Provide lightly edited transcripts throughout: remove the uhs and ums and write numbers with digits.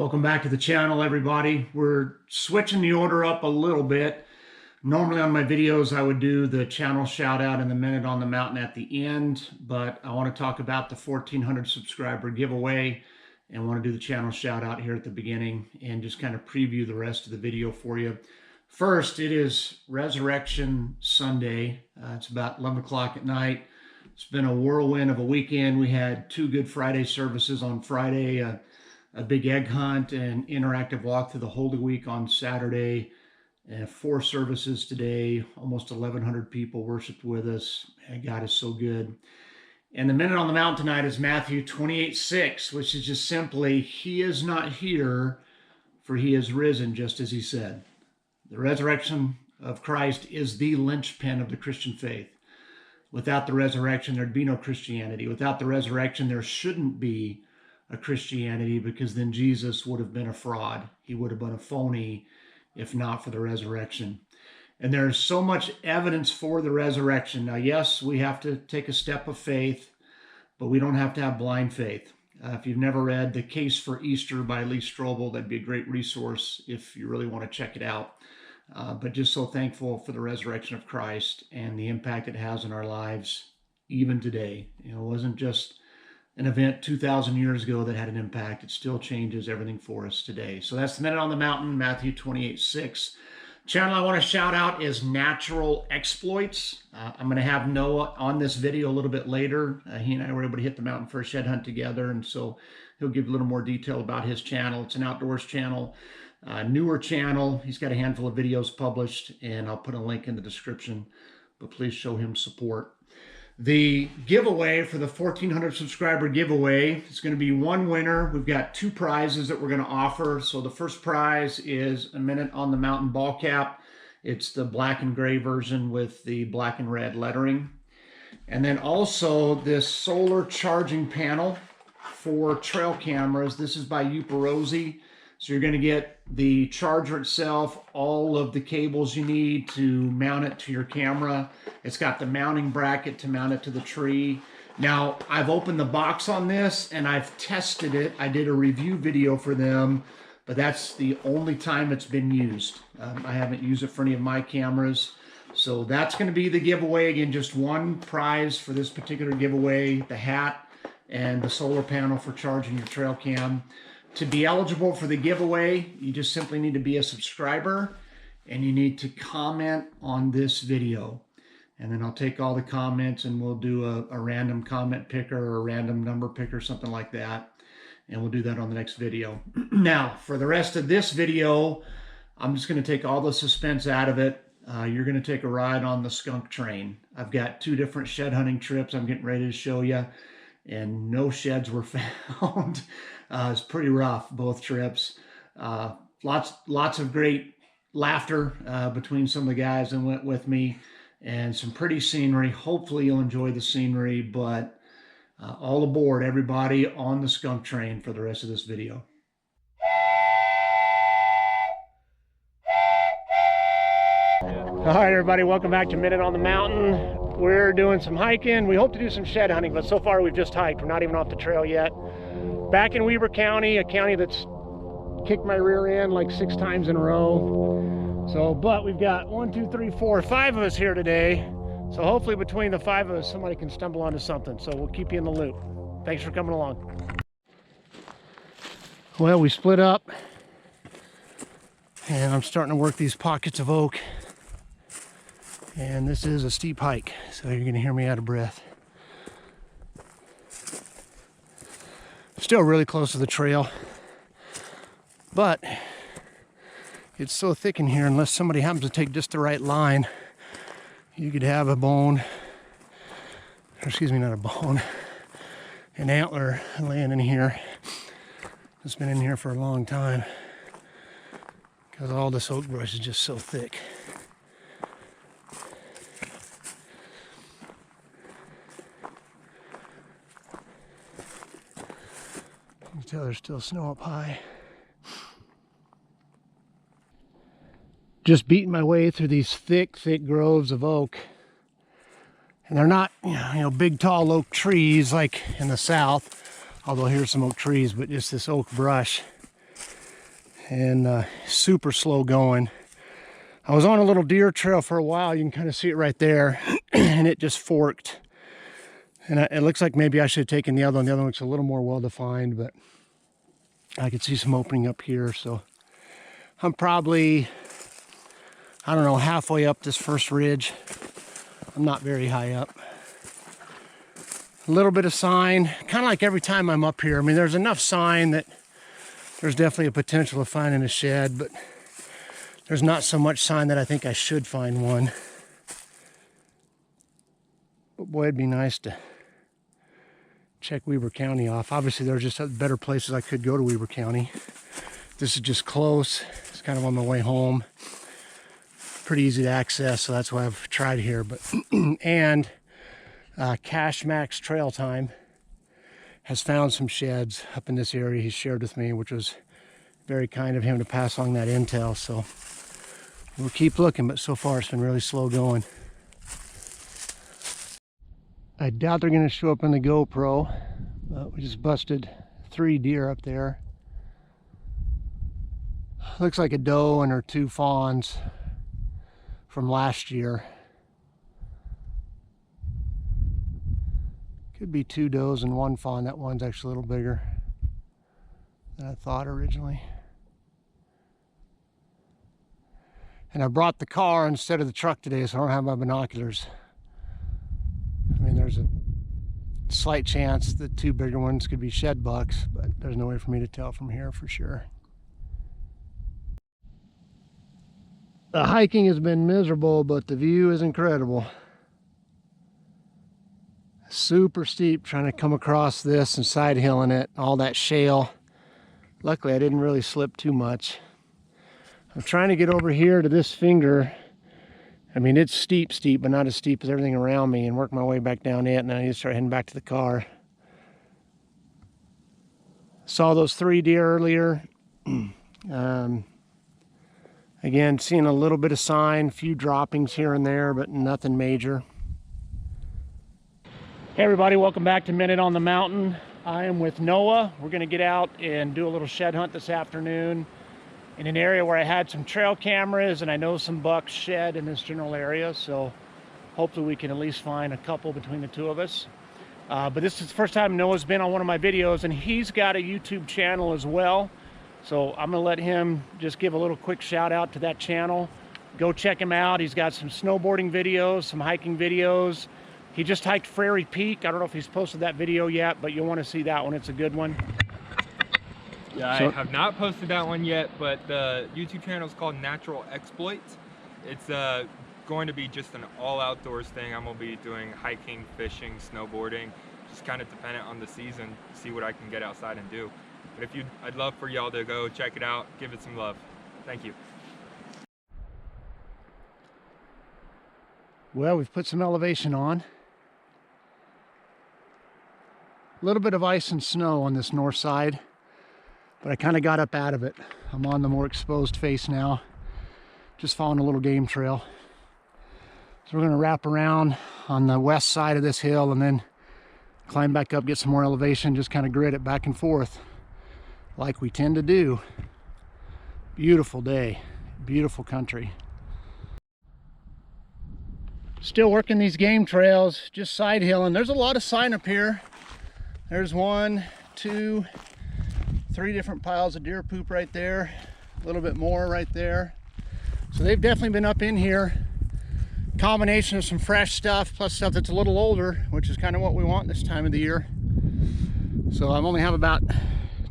Welcome back to the channel, everybody. We're switching the order up a little bit. Normally on my videos, I would do the channel shout out and the Minute on the Mountain at the end, but I want to talk about the 1,400 subscriber giveaway and want to do the channel shout out here at the beginning and just kind of preview the rest of the video for you. First, it is Resurrection Sunday. It's about 11 o'clock at night. It's been a whirlwind of a weekend. We had two Good Friday services on Friday, a big egg hunt and interactive walk through the Holy Week on Saturday, and 4 services today. Almost 1,100 people worshiped with us. And God is so good. And the Minute on the Mountain tonight is Matthew 28:6, which is just simply, He is not here, for He is risen, just as He said. The resurrection of Christ is the linchpin of the Christian faith. Without the resurrection, there'd be no Christianity. Without the resurrection, there shouldn't be a Christianity, because then Jesus would have been a fraud. He would have been a phony if not for the resurrection. And there's so much evidence for the resurrection. Now, yes, we have to take a step of faith, but we don't have to have blind faith. If you've never read The Case for Easter by Lee Strobel, that'd be a great resource if you really want to check it out. But just so thankful for the resurrection of Christ and the impact it has in our lives even today. You know, it wasn't just an event 2,000 years ago that had an impact. It still changes everything for us today. So that's the Minute on the Mountain, Matthew 28:6. Channel I want to shout out is Natural Exploits. I'm going to have Noah on this video a little bit later. He and I were able to hit the mountain for a shed hunt together, and so he'll give a little more detail about his channel. It's an outdoors channel, newer channel. He's got a handful of videos published, and I'll put a link in the description, but please show him support. The giveaway for the 1,400 subscriber giveaway is going to be one winner. We've got 2 prizes that we're going to offer. So the first prize is a Minute on the Mountain ball cap. It's the black and gray version with the black and red lettering. And then also this solar charging panel for trail cameras. This is by Uperosi. So you're going to get the charger itself, all of the cables you need to mount it to your camera. It's got the mounting bracket to mount it to the tree. Now, I've opened the box on this and I've tested it. I did a review video for them, but that's the only time it's been used. I haven't used it for any of my cameras. So that's going to be the giveaway. Again, just one prize for this particular giveaway, the hat and the solar panel for charging your trail cam. To be eligible for the giveaway, you just simply need to be a subscriber and you need to comment on this video. And then I'll take all the comments and we'll do a random comment picker or a random number picker, something like that. And we'll do that on the next video. Now, for the rest of this video, I'm just going to take all the suspense out of it. You're going to take a ride on the skunk train. I've got 2 different shed hunting trips I'm getting ready to show you, and no sheds were found. It's pretty rough, both trips. Lots of great laughter between some of the guys that went with me, and some pretty scenery. Hopefully you'll enjoy the scenery, but all aboard, everybody on the skunk train for the rest of this video. All right, everybody, welcome back to Minute on the Mountain. We're doing some hiking. We hope to do some shed hunting, but so far we've just hiked. We're not even off the trail yet. Back in Weber County, a county that's kicked my rear end like 6 times in a row. So, but we've got 1, 2, 3, 4, 5 of us here today. So hopefully between the 5 of us, somebody can stumble onto something. So we'll keep you in the loop. Thanks for coming along. Well, we split up and I'm starting to work these pockets of oak. And this is a steep hike, so you're gonna hear me out of breath. Still really close to the trail, but it's so thick in here, unless somebody happens to take just the right line, you could have a bone, or excuse me, not a bone, an antler laying in here. It's been in here for a long time because all this oak brush is just so thick. You can tell there's still snow up high. Just beating my way through these thick groves of oak. And they're not, you know, big tall oak trees like in the south, although here's some oak trees, but just this oak brush. and super slow going. I was on a little deer trail for a while. You can kind of see it right there, and it just forked. And it looks like maybe I should have taken the other one. The other one looks a little more well-defined, but I could see some opening up here. So I'm probably, I don't know, halfway up this first ridge. I'm not very high up. A little bit of sign, kind of like every time I'm up here. I mean, there's enough sign that there's definitely a potential of finding a shed, but there's not so much sign that I think I should find one. But boy, it'd be nice to check Weber County off. Obviously, there's just better places I could go to Weber County. This is just close. It's kind of on my way home. Pretty easy to access, so that's why I've tried here. But and Cash Max Trail Time has found some sheds up in this area he shared with me, which was very kind of him to pass along that intel. So we'll keep looking, but so far it's been really slow going. I doubt they're going to show up in the GoPro, but we just busted 3 deer up there. Looks like a doe and her 2 fawns from last year. Could be 2 does and 1 fawn. That one's actually a little bigger than I thought originally. And I brought the car instead of the truck today, so I don't have my binoculars. I mean, there's a slight chance the 2 bigger ones could be shed bucks, but there's no way for me to tell from here for sure. The hiking has been miserable, but the view is incredible. Super steep trying to come across this and side hilling it, all that shale. Luckily, I didn't really slip too much. I'm trying to get over here to this finger. I mean, it's steep, but not as steep as everything around me, and work my way back down it, and then I need to start heading back to the car. Saw those 3 deer earlier. Again, seeing a little bit of sign, a few droppings here and there, but nothing major. Hey everybody, welcome back to Minute on the Mountain. I am with Noah. We're going to get out and do a little shed hunt this afternoon in an area where I had some trail cameras and I know some bucks shed in this general area, so hopefully we can at least find a couple between the 2 of us. But this is the first time Noah's been on one of my videos, and he's got a YouTube channel as well. So I'm going to let him just give a little quick shout out to that channel. Go check him out. He's got some snowboarding videos, some hiking videos. He just hiked Frary Peak. I don't know if he's posted that video yet, but you'll want to see that one. It's a good one. Yeah, I have not posted that one yet, but the YouTube channel is called Natural Exploits. It's going to be just an all outdoors thing. I'm going to be doing hiking, fishing, snowboarding, just kind of dependent on the season, see what I can get outside and do. But I'd love for y'all to go check it out, give it some love. Thank you. Well, we've put some elevation on. A little bit of ice and snow on this north side, but I kind of got up out of it. I'm on the more exposed face now, just following a little game trail. So we're going to wrap around on the west side of this hill and then climb back up, get some more elevation, just kind of grid it back and forth like we tend to do. Beautiful day, beautiful country. Still working these game trails, just side hilling. There's a lot of sign up here. There's 1, 2, 3 different piles of deer poop right there. A little bit more right there. So they've definitely been up in here. Combination of some fresh stuff plus stuff that's a little older, which is kind of what we want this time of the year. So I'm only have about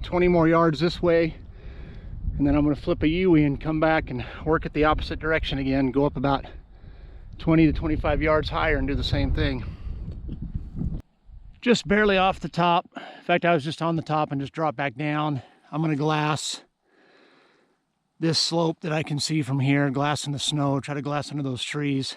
20 more yards this way, and then I'm going to flip a U-ey and come back and work it the opposite direction again, go up about 20 to 25 yards higher and do the same thing. Just barely off the top. In fact, I was just on the top and just dropped back down. I'm going to glass this slope that I can see from here, glass in the snow, try to glass under those trees.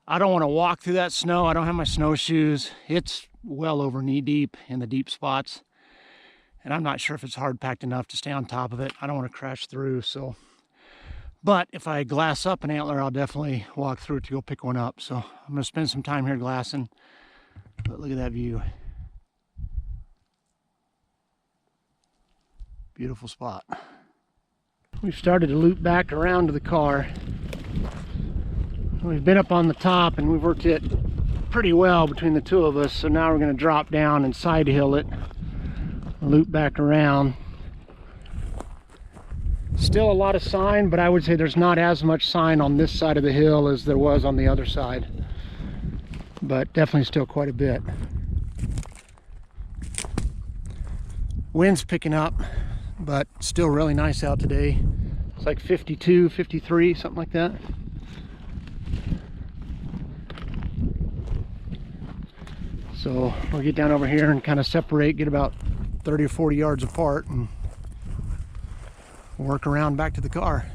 I don't want to walk through that snow. I don't have my snowshoes. It's well over knee deep in the deep spots, and I'm not sure if it's hard packed enough to stay on top of it. I don't want to crash through. So, but if I glass up an antler, I'll definitely walk through it to go pick one up. So I'm going to spend some time here glassing. But look at that view. Beautiful spot. we've started to loop back around to the car. We've been up on the top and we've worked it pretty well between the two of us, so now we're going to drop down and side hill it, loop back around. Still a lot of sign, but I would say there's not as much sign on this side of the hill as there was on the other side, but definitely still quite a bit. Wind's picking up, but still really nice out today. It's like 52, 53, something like that. So we'll get down over here and kind of separate, get about 30 or 40 yards apart, and work around back to the car.